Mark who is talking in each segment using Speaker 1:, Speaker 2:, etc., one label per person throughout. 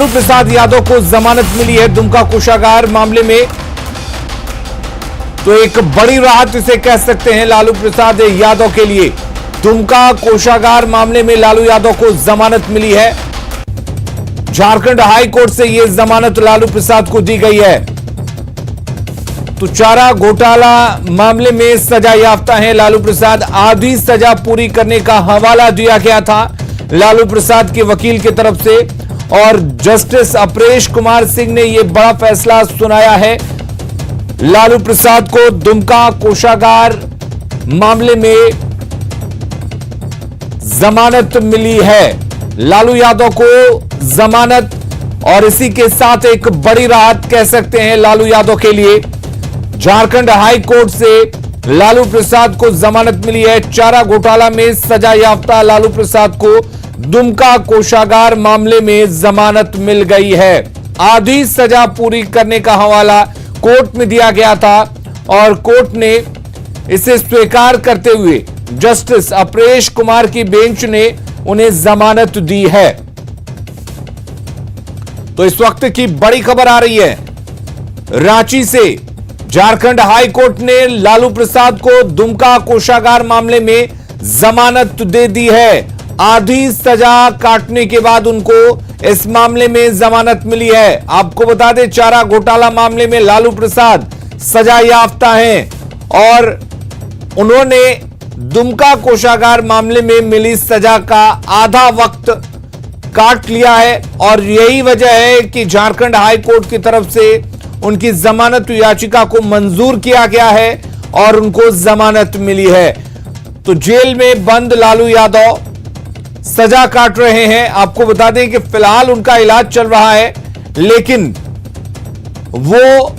Speaker 1: लालू प्रसाद यादव को जमानत मिली है दुमका कोषागार मामले में। तो एक बड़ी राहत इसे कह सकते हैं लालू प्रसाद यादव के लिए। दुमका कोषागार मामले में लालू यादव को जमानत मिली है। झारखंड हाई कोर्ट से यह जमानत लालू प्रसाद को दी गई है। तो चारा घोटाला मामले में सजा याफ्ता है लालू प्रसाद। आधी सजा पूरी करने का हवाला दिया गया था लालू प्रसाद के वकील की तरफ से, और जस्टिस अपरेश कुमार सिंह ने यह बड़ा फैसला सुनाया है। लालू प्रसाद को दुमका कोषागार मामले में जमानत मिली है। लालू यादव को जमानत, और इसी के साथ एक बड़ी राहत कह सकते हैं लालू यादव के लिए। झारखंड हाई कोर्ट से लालू प्रसाद को जमानत मिली है। चारा घोटाला में सजा याफ्ता लालू प्रसाद को दुमका कोषागार मामले में जमानत मिल गई है। आधी सजा पूरी करने का हवाला कोर्ट में दिया गया था, और कोर्ट ने इसे स्वीकार करते हुए जस्टिस अपरेश कुमार की बेंच ने उन्हें जमानत दी है। तो इस वक्त की बड़ी खबर आ रही है रांची से। झारखंड हाई कोर्ट ने लालू प्रसाद को दुमका कोषागार मामले में जमानत दे दी है। आधी सजा काटने के बाद उनको इस मामले में जमानत मिली है। आपको बता दें, चारा घोटाला मामले में लालू प्रसाद सजा याफ्ता हैं, और उन्होंने दुमका कोषागार मामले में मिली सजा का आधा वक्त काट लिया है। और यही वजह है कि झारखंड हाई कोर्ट की तरफ से उनकी जमानत याचिका को मंजूर किया गया है और उनको जमानत मिली है। तो जेल में बंद लालू यादव सजा काट रहे हैं। आपको बता दें कि फिलहाल उनका इलाज चल रहा है, लेकिन वो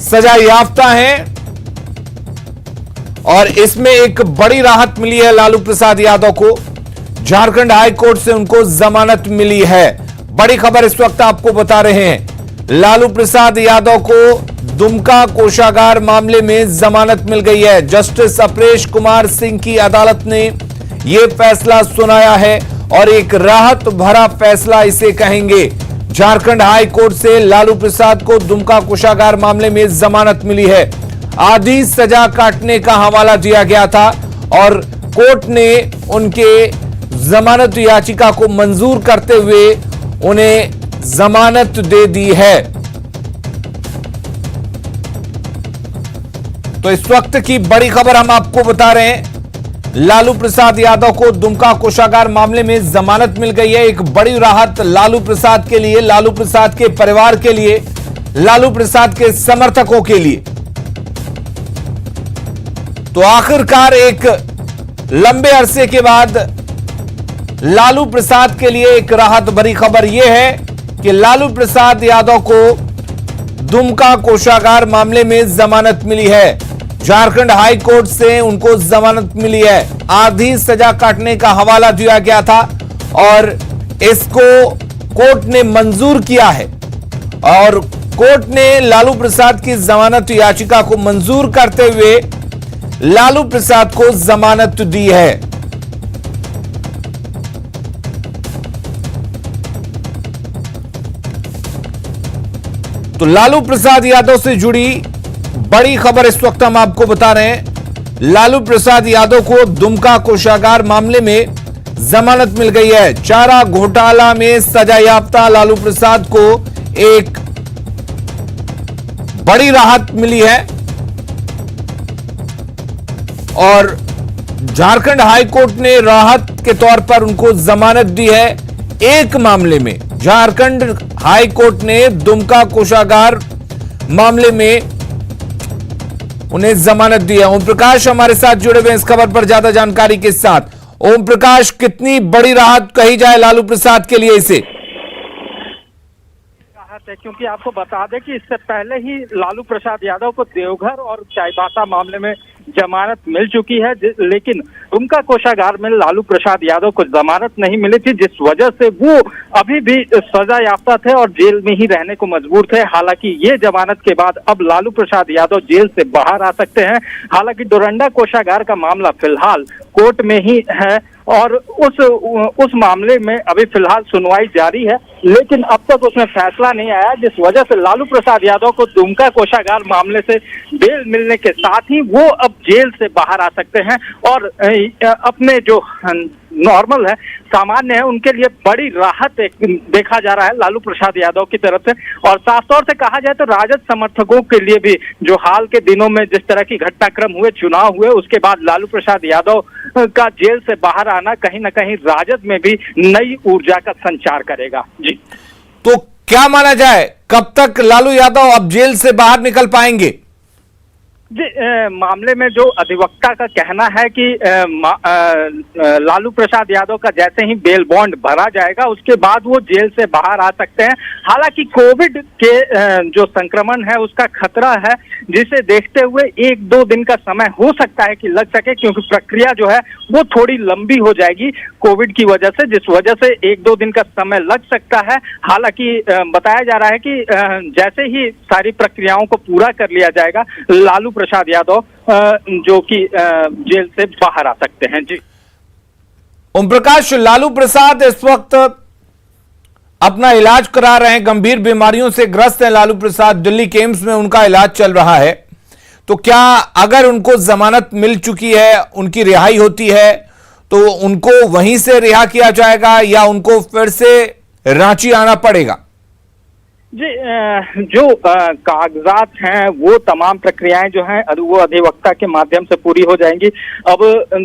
Speaker 1: सजा याफ्ता हैं, और इसमें एक बड़ी राहत मिली है लालू प्रसाद यादव को। झारखंड हाई कोर्ट से उनको जमानत मिली है। बड़ी खबर इस वक्त आपको बता रहे हैं। लालू प्रसाद यादव को दुमका कोषागार मामले में जमानत मिल गई है। जस्टिस अपरेश कुमार सिंह की अदालत ने यह फैसला सुनाया है, और एक राहत भरा फैसला इसे कहेंगे। झारखंड हाई कोर्ट से लालू प्रसाद को दुमका कोषागार मामले में जमानत मिली है। आधी सजा काटने का हवाला दिया गया था, और कोर्ट ने उनके जमानत याचिका को मंजूर करते हुए उन्हें जमानत दे दी है। तो इस वक्त की बड़ी खबर हम आपको बता रहे हैं। लालू प्रसाद यादव को दुमका कोषागार मामले में जमानत मिल गई है। एक बड़ी राहत लालू प्रसाद के लिए, लालू प्रसाद के परिवार के लिए, लालू प्रसाद के समर्थकों के लिए। तो आखिरकार एक लंबे अरसे के बाद लालू प्रसाद के लिए एक राहत भरी खबर यह है कि लालू प्रसाद यादव को दुमका कोषागार मामले में जमानत मिली है। झारखंड हाई कोर्ट से उनको जमानत मिली है। आधी सजा काटने का हवाला दिया गया था, और इसको कोर्ट ने मंजूर किया है, और कोर्ट ने लालू प्रसाद की जमानत याचिका को मंजूर करते हुए लालू प्रसाद को जमानत दी है। तो लालू प्रसाद यादव से जुड़ी बड़ी खबर इस वक्त हम आपको बता रहे हैं। लालू प्रसाद यादव को दुमका कोषागार मामले में जमानत मिल गई है। चारा घोटाला में सजा याफ्ता लालू प्रसाद को एक बड़ी राहत मिली है, और झारखंड हाई कोर्ट ने राहत के तौर पर उनको जमानत दी है। एक मामले में झारखंड हाई कोर्ट ने दुमका कोषागार मामले में उन्हें जमानत दी है। ओम प्रकाश हमारे साथ जुड़े हुए इस खबर पर ज्यादा जानकारी के साथ। ओम प्रकाश, कितनी बड़ी राहत कही जाए लालू प्रसाद के लिए इसे?
Speaker 2: राहत है, क्योंकि आपको बता दें कि इससे पहले ही लालू प्रसाद यादव को देवघर और चाईबासा मामले में जमानत मिल चुकी है, लेकिन दुमका कोषागार में लालू प्रसाद यादव को जमानत नहीं मिली थी, जिस वजह से वो अभी भी सजा याफ्ता थे और जेल में ही रहने को मजबूर थे। हालांकि ये जमानत के बाद अब लालू प्रसाद यादव जेल से बाहर आ सकते हैं। हालांकि डोरंडा कोषागार का मामला फिलहाल कोर्ट में ही है और उस मामले में अभी फिलहाल सुनवाई जारी है, लेकिन अब तक उसमें फैसला नहीं आया, जिस वजह से लालू प्रसाद यादव को दुमका कोषागार मामले से बेल मिलने के साथ ही वो अब जेल से बाहर आ सकते हैं और अपने जो नॉर्मल है, सामान्य है, उनके लिए बड़ी राहत देखा जा रहा है लालू प्रसाद यादव की तरफ से। और साफ तौर से कहा जाए तो राजद समर्थकों के लिए भी जो हाल के दिनों में जिस तरह की घटनाक्रम हुए, चुनाव हुए, उसके बाद लालू प्रसाद यादव का जेल से बाहर आना कहीं ना कहीं राजद में भी नई ऊर्जा का संचार करेगा। जी,
Speaker 1: तो क्या माना जाए, कब तक लालू यादव अब जेल से बाहर निकल पाएंगे?
Speaker 2: जी, मामले में जो अधिवक्ता का कहना है कि लालू प्रसाद यादव का जैसे ही बेल बॉन्ड भरा जाएगा उसके बाद वो जेल से बाहर आ सकते हैं। हालांकि कोविड के जो संक्रमण है उसका खतरा है, जिसे देखते हुए 1-2 दिन का समय हो सकता है कि लग सके, क्योंकि प्रक्रिया जो है वो थोड़ी लंबी हो जाएगी कोविड की वजह से, जिस वजह से 1-2 दिन का समय लग सकता है। हालांकि बताया जा रहा है कि जैसे ही सारी प्रक्रियाओं को पूरा कर लिया जाएगा, लालू प्रसाद यादव जो कि जेल से बाहर आ सकते हैं। जी,
Speaker 1: ओम प्रकाश, लालू प्रसाद इस वक्त अपना इलाज करा रहे हैं, गंभीर बीमारियों से ग्रस्त हैं लालू प्रसाद, दिल्ली के एम्स में उनका इलाज चल रहा है। तो क्या अगर उनको जमानत मिल चुकी है, उनकी रिहाई होती है, तो उनको वहीं से रिहा किया जाएगा या उनको फिर से रांची आना पड़ेगा?
Speaker 2: जी, जो कागजात हैं वो तमाम प्रक्रियाएं जो हैं वो अधिवक्ता के माध्यम से पूरी हो जाएंगी। अब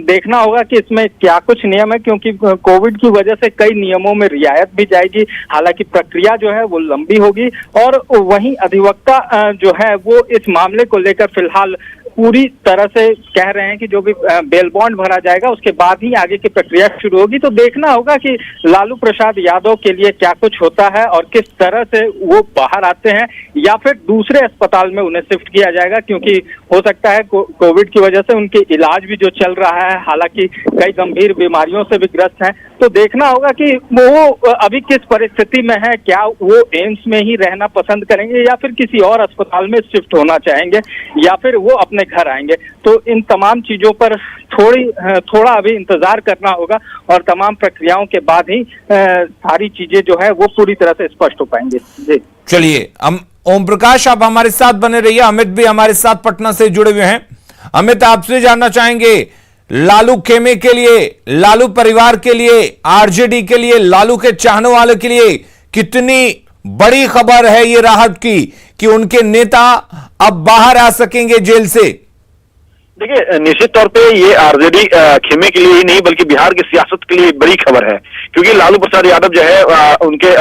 Speaker 2: देखना होगा कि इसमें क्या कुछ नियम है, क्योंकि कोविड की वजह से कई नियमों में रियायत भी जाएगी। हालांकि प्रक्रिया जो है वो लंबी होगी और वहीं अधिवक्ता जो है वो इस मामले को लेकर फिलहाल पूरी तरह से कह रहे हैं कि जो भी बेल बॉन्ड भरा जाएगा उसके बाद ही आगे की प्रक्रिया शुरू होगी। तो देखना होगा कि लालू प्रसाद यादव के लिए क्या कुछ होता है और किस तरह से वो बाहर आते हैं, या फिर दूसरे अस्पताल में उन्हें शिफ्ट किया जाएगा, क्योंकि हो सकता है कोविड की वजह से उनके इलाज भी जो चल रहा है, हालांकि कई गंभीर बीमारियों से भी ग्रस्त हैं। तो देखना होगा कि वो अभी किस परिस्थिति में है, क्या वो एम्स में ही रहना पसंद करेंगे या फिर किसी और अस्पताल में शिफ्ट होना चाहेंगे या फिर वो अपने घर आएंगे। तो इन तमाम चीजों पर थोड़ा अभी इंतजार करना होगा और तमाम प्रक्रियाओं के बाद ही सारी चीजें जो है वो पूरी तरह से स्पष्ट हो पाएंगे। जी,
Speaker 1: चलिए, हम ओम प्रकाश आप हमारे साथ बने रहिए। अमित भी हमारे साथ पटना से जुड़े हुए हैं। अमित, आपसे जानना चाहेंगे, लालू खेमे के लिए, लालू परिवार के लिए, आरजेडी के लिए, लालू के चाहने वालों के लिए कितनी बड़ी खबर है ये राहत की कि उनके नेता अब बाहर आ सकेंगे जेल से?
Speaker 3: देखिए, निश्चित तौर पे ये आरजेडी खेमे के लिए ही नहीं बल्कि बिहार की सियासत के लिए बड़ी खबर है, क्योंकि लालू प्रसाद यादव जो है उनके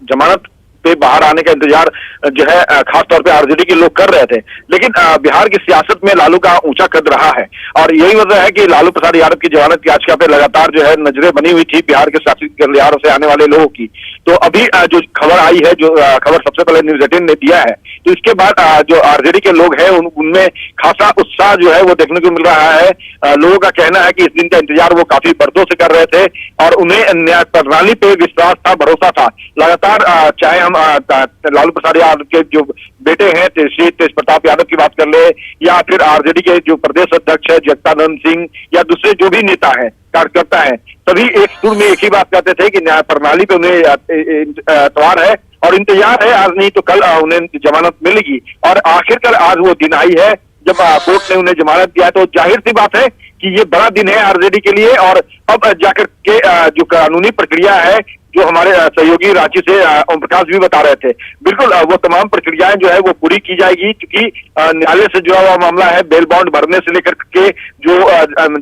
Speaker 3: जमानत पे बाहर आने का इंतजार जो है खास तौर पे आरजेडी के लोग कर रहे थे, लेकिन बिहार की सियासत में लालू का ऊंचा कद रहा है और यही वजह है कि लालू प्रसाद यादव की जमानत की याचिका पे लगातार जो है नजरें बनी हुई थी बिहार के सियासी गलियारों से आने वाले लोगों की। तो अभी जो खबर आई है, जो खबर सबसे पहले न्यूज 18 ने दिया है, तो इसके बाद जो आरजेडी के लोग हैं उनमें खासा उत्साह जो है वो देखने को मिल रहा है। लोगों का कहना है कि इस दिन का इंतजार वो काफी बरसों से कर रहे थे और उन्हें न्याय प्रणाली पे विश्वास था, भरोसा था। लगातार चाहे हम लालू प्रसाद यादव के जो बेटे हैं श्री तेज प्रताप यादव की बात कर ले, या फिर आरजेडी के जो प्रदेश अध्यक्ष है जगदानंद सिंह, या दूसरे जो भी नेता है, कार्यकर्ता है, सभी एक सुर में एक ही बात कहते थे कि न्याय प्रणाली पे उन्हें एतबार है और इंतजार है, आज नहीं तो कल उन्हें जमानत मिलेगी। और आखिरकार आज वो दिन आई है जब कोर्ट ने उन्हें जमानत दिया। तो जाहिर सी बात है कि ये बड़ा दिन है आरजेडी के लिए और अब जाकर के जो कानूनी प्रक्रिया है, जो हमारे सहयोगी रांची से ओम प्रकाश भी बता रहे थे, बिल्कुल वो तमाम प्रक्रियाएं जो है वो पूरी की जाएगी, क्योंकि न्यायालय से जुड़ा हुआ मामला है। बेल बॉन्ड भरने से लेकर के जो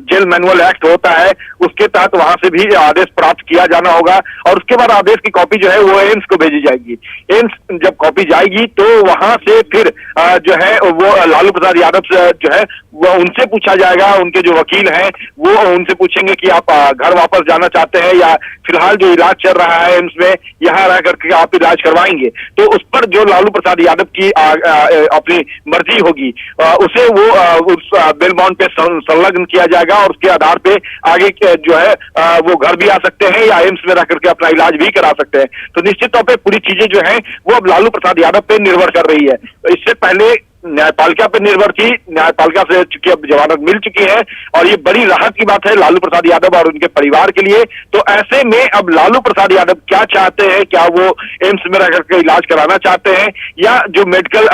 Speaker 3: जेल मैनुअल एक्ट होता है उसके तहत वहां से भी आदेश प्राप्त किया जाना होगा और उसके बाद आदेश की कॉपी जो है वो एम्स को भेजी जाएगी। एम्स जब कॉपी जाएगी तो वहां से फिर जो है वो लालू प्रसाद यादव से जो है वो उनसे पूछा जाएगा, उनके जो वकील हैं वो उनसे पूछेंगे कि आप घर वापस जाना चाहते हैं या फिलहाल जो इलाज चल रहा रहा है एम्स में, यहाँ रह करके आप इलाज करवाएंगे, तो उस पर जो लालू प्रसाद यादव की अपनी मर्जी होगी उसे वो उस बेल बॉन्ड पे संलग्न किया जाएगा और उसके आधार पे आगे जो है वो घर भी आ सकते हैं या एम्स में रह करके अपना इलाज भी करा सकते हैं। तो निश्चित तौर पे पूरी चीजें जो है वो अब लालू प्रसाद यादव पे निर्भर कर रही है। तो इससे पहले न्यायपालिका पर निर्भर थी, न्यायपालिका से चूंकि अब जमानत मिल चुकी है और ये बड़ी राहत की बात है लालू प्रसाद यादव और उनके परिवार के लिए। तो ऐसे में अब लालू प्रसाद यादव क्या चाहते हैं, क्या वो एम्स में रहकर के इलाज कराना चाहते हैं या जो मेडिकल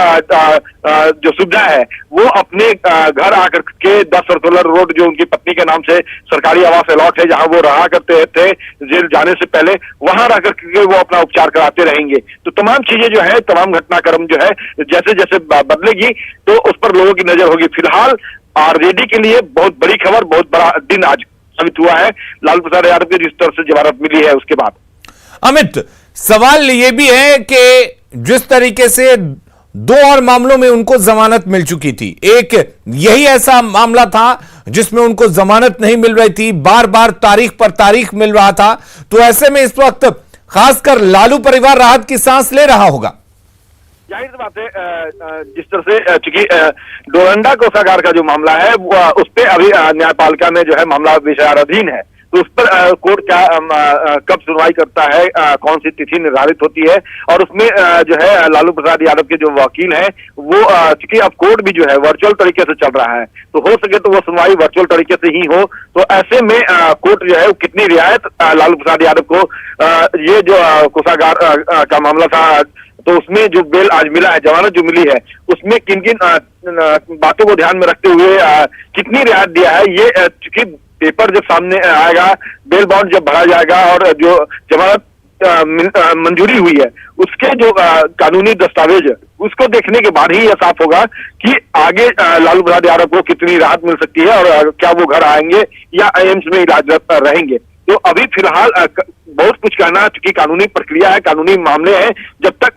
Speaker 3: जो सुविधा है वो अपने घर आकर के 10 सर्कुलर रोड जो उनकी पत्नी के नाम से सरकारी आवास अलॉट है जहां वो रहा करते थे जेल जाने से पहले, वहां रह करके वो अपना उपचार कराते रहेंगे। तो तमाम चीजें जो है, तमाम घटनाक्रम जो है जैसे जैसे बदलेगी तो उस पर लोगों की नजर होगी। फिलहाल आरजेडी के लिए बहुत बड़ी खबर, बहुत बड़ा दिन आज साबित हुआ है लालू प्रसाद यादव की जिस तरह से जमानत मिली है उसके बाद।
Speaker 1: अमित, सवाल यह भी है कि जिस तरीके से 2 और मामलों में उनको जमानत मिल चुकी थी, एक यही ऐसा मामला था जिसमें उनको जमानत नहीं मिल रही थी, बार बार तारीख पर तारीख मिल रहा था, तो ऐसे में इस वक्त खासकर लालू परिवार राहत की सांस ले रहा होगा।
Speaker 3: जाहिर सी बात है जिस तरह से चूंकि डोरंडा कोषागार का जो मामला है वो उस पर अभी न्यायपालिका में जो है मामला विचाराधीन है, तो उस पर कोर्ट क्या कब सुनवाई करता है, कौन सी तिथि निर्धारित होती है और उसमें जो है लालू प्रसाद यादव के जो वकील हैं वो चूंकि अब कोर्ट भी जो है वर्चुअल तरीके से चल रहा है तो हो सके तो वो सुनवाई वर्चुअल तरीके से ही हो। तो ऐसे में कोर्ट जो है वो कितनी रियायत लालू प्रसाद यादव को ये जो कोषागार का मामला था तो उसमें जो बेल आज मिला है, जमानत जो मिली है, उसमें किन किन बातों को ध्यान में रखते हुए कितनी रियायत दिया है, ये चूंकि पेपर जब सामने आएगा, बेल बॉन्ड जब भरा जाएगा और जो जमानत मंजूरी हुई है उसके जो कानूनी दस्तावेज उसको देखने के बाद ही यह साफ होगा कि आगे लालू प्रसाद यादव को कितनी राहत मिल सकती है और क्या वो घर आएंगे या एम्स में इलाजरत रहेंगे। तो अभी फिलहाल बहुत कुछ कहना, चूंकि कानूनी प्रक्रिया है, कानूनी मामले हैं, जब तक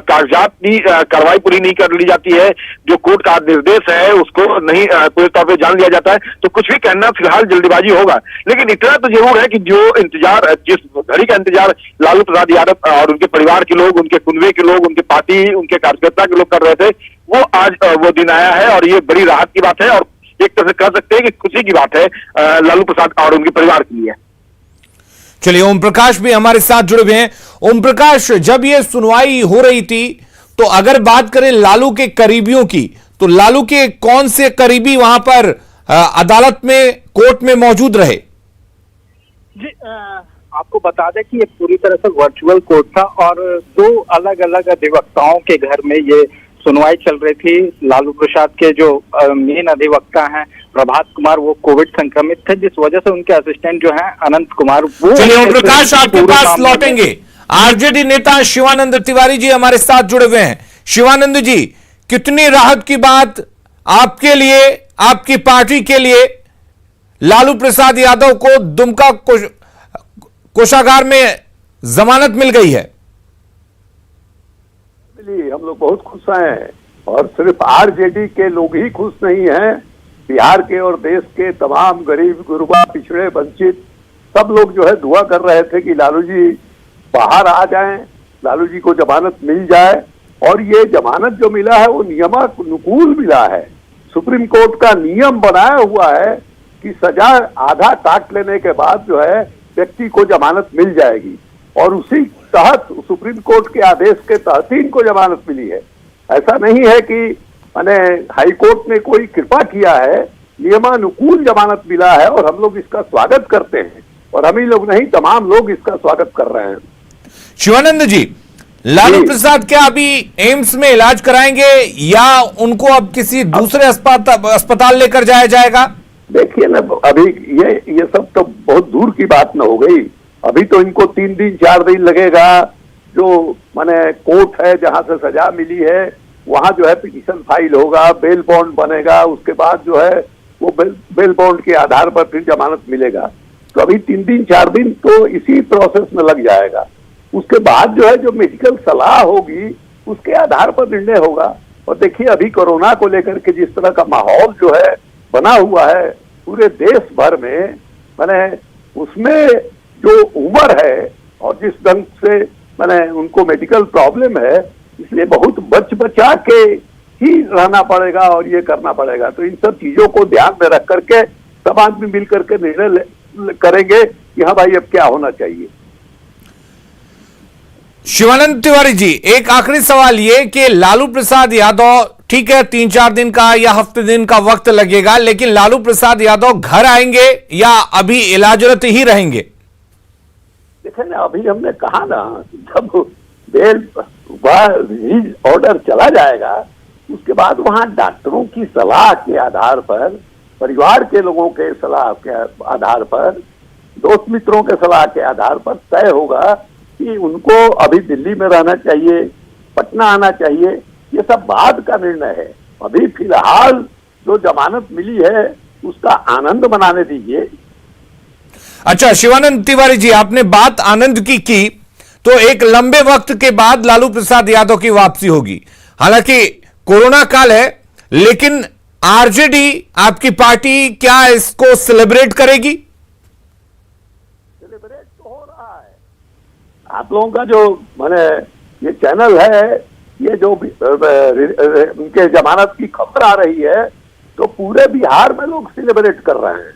Speaker 3: कागजात की कार्रवाई पूरी नहीं कर ली जाती है, जो कोर्ट का निर्देश है उसको नहीं पूरे तौर पे जान लिया जाता है, तो कुछ भी कहना फिलहाल जल्दीबाजी होगा। लेकिन इतना तो जरूर है कि जो इंतजार, जिस घड़ी का इंतजार लालू प्रसाद यादव और उनके परिवार के लोग, उनके कुनबे के लोग, उनके पार्टी, उनके कार्यकर्ता के लोग कर रहे थे, वो आज वो दिन आया है और ये बड़ी राहत की बात है और एक तरह से कह सकते हैं कि खुशी की बात है लालू प्रसाद और उनके परिवार के लिए।
Speaker 1: चलिए, ओम प्रकाश भी हमारे साथ जुड़े हुए हैं। ओम प्रकाश, जब ये सुनवाई हो रही थी तो अगर बात करें लालू के करीबियों की, तो लालू के कौन से करीबी वहां पर अदालत में, कोर्ट में मौजूद रहे?
Speaker 2: जी, आपको बता दें कि ये पूरी तरह से वर्चुअल कोर्ट था और 2 अलग अलग अधिवक्ताओं के घर में ये सुनवाई चल रही थी। लालू प्रसाद के जो मेन अधिवक्ता हैं प्रभात कुमार, वो कोविड संक्रमित थे, जिस वजह से उनके असिस्टेंट जो हैं अनंत कुमार, वो
Speaker 1: चलिए ओम प्रकाश, आपके पास लौटेंगे। आरजेडी नेता शिवानंद तिवारी जी हमारे साथ जुड़े हुए हैं। शिवानंद जी, कितनी राहत की बात आपके लिए, आपकी पार्टी के लिए लालू प्रसाद यादव को दुमका कोषागार में जमानत मिल गई है?
Speaker 4: हम लोग बहुत खुश हैं और सिर्फ आरजेडी के लोग ही खुश नहीं हैं, बिहार के और देश के तमाम गरीब, गुरबा, पिछड़े, वंचित सब लोग जो है दुआ कर रहे थे कि लालू जी बाहर आ जाएं, लालू जी को जमानत मिल जाए। और ये जमानत जो मिला है वो नियमानुकूल मिला है। सुप्रीम कोर्ट का नियम बनाया हुआ है कि सजा आधा काट लेने के बाद जो है व्यक्ति को जमानत मिल जाएगी और उसी तहत सुप्रीम कोर्ट के आदेश के तहत ही इनको जमानत मिली है। ऐसा नहीं है कि माने हाई कोर्ट ने कोई कृपा किया है, नियमानुकूल जमानत मिला है और हम लोग इसका स्वागत करते हैं और हम ही लोग नहीं, तमाम लोग इसका स्वागत कर रहे हैं।
Speaker 1: शिवानंद जी, लालू प्रसाद क्या अभी एम्स में इलाज कराएंगे या उनको अब किसी दूसरे अस्पताल लेकर जाया जाएगा?
Speaker 4: देखिए ना, अभी ये सब तो बहुत दूर की बात न हो गई। अभी तो इनको 3 दिन 4 दिन लगेगा। जो माने कोर्ट है जहां से सजा मिली है वहां जो है पिटीशन फाइल होगा, बेल बॉन्ड बनेगा, उसके बाद जो है वो बेल बॉन्ड के आधार पर फिर जमानत मिलेगा। तो अभी 3 दिन 4 दिन तो इसी प्रोसेस में लग जाएगा। उसके बाद जो है जो मेडिकल सलाह होगी उसके आधार पर निर्णय होगा। और देखिए अभी कोरोना को लेकर के जिस तरह का माहौल जो है बना हुआ है पूरे देश भर में, माने उसमें जो उम्र है और जिस ढंग से मैंने उनको मेडिकल प्रॉब्लम है, इसलिए बहुत बचा के ही रहना पड़ेगा और ये करना पड़ेगा। तो इन सब चीजों को ध्यान में रख करके सब आदमी मिल करके निर्णय करेंगे कि हाँ भाई अब क्या होना चाहिए।
Speaker 1: शिवानंद तिवारी जी, एक आखिरी सवाल ये कि लालू प्रसाद यादव, ठीक है 3-4 दिन का या हफ्ते दिन का वक्त लगेगा, लेकिन लालू प्रसाद यादव घर आएंगे या अभी इलाजरत ही रहेंगे?
Speaker 4: देखें ना, अभी हमने कहा ना, जब बेल रिलीज ऑर्डर चला जाएगा उसके बाद वहां डॉक्टरों की सलाह के आधार पर, परिवार के लोगों के सलाह के आधार पर, दोस्त मित्रों के सलाह के आधार पर तय होगा कि उनको अभी दिल्ली में रहना चाहिए, पटना आना चाहिए। ये सब बाद का निर्णय है। अभी फिलहाल जो जमानत मिली है उसका आनंद मनाने दीजिए।
Speaker 1: अच्छा शिवानंद तिवारी जी, आपने बात आनंद की तो एक लंबे वक्त के बाद लालू प्रसाद यादव की वापसी होगी। हालांकि कोरोना काल है, लेकिन आरजेडी आपकी पार्टी क्या इसको सेलिब्रेट करेगी?
Speaker 4: सेलिब्रेट तो हो रहा है। आप लोगों का जो माने ये चैनल है, ये जो उनके जमानत की खबर आ रही है तो पूरे बिहार में लोग सेलिब्रेट कर रहे हैं,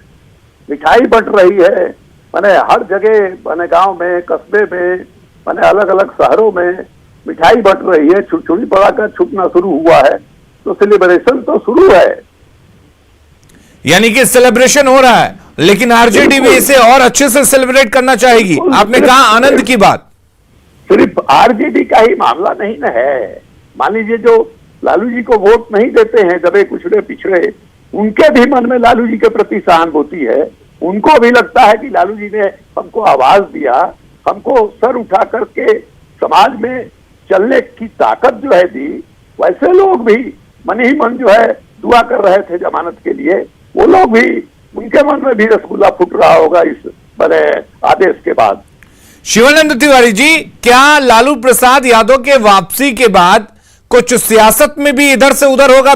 Speaker 4: मिठाई बंट रही है, माने हर जगह, माने गांव में, कस्बे में, माने अलग अलग शहरों में मिठाई बंट रही है, छुरी पड़ाका छूटना शुरू हुआ है, तो सेलिब्रेशन तो शुरू है।
Speaker 1: यानी कि सेलिब्रेशन हो रहा है, लेकिन आरजेडी भी इसे और अच्छे से सेलिब्रेट करना चाहेगी। आपने कहा आनंद की बात,
Speaker 4: सिर्फ आरजेडी का ही मामला नहीं ना है। मान लीजिए जो लालू जी को वोट नहीं देते हैं, दबे कुचड़े पिछड़े, उनके भी मन में लालू जी के प्रति सहानुभूति है। उनको भी लगता है कि लालू जी ने हमको आवाज दिया, हमको सर उठा करके समाज में चलने की ताकत जो है दी। वैसे लोग भी मन ही मन जो है दुआ कर रहे थे जमानत के लिए। वो लोग भी, उनके मन में भी रसगुल्ला फूट रहा होगा इस बड़े आदेश के बाद।
Speaker 1: शिवानंद तिवारी जी, क्या लालू प्रसाद यादव के वापसी के बाद कुछ सियासत में भी इधर से उधर होगा?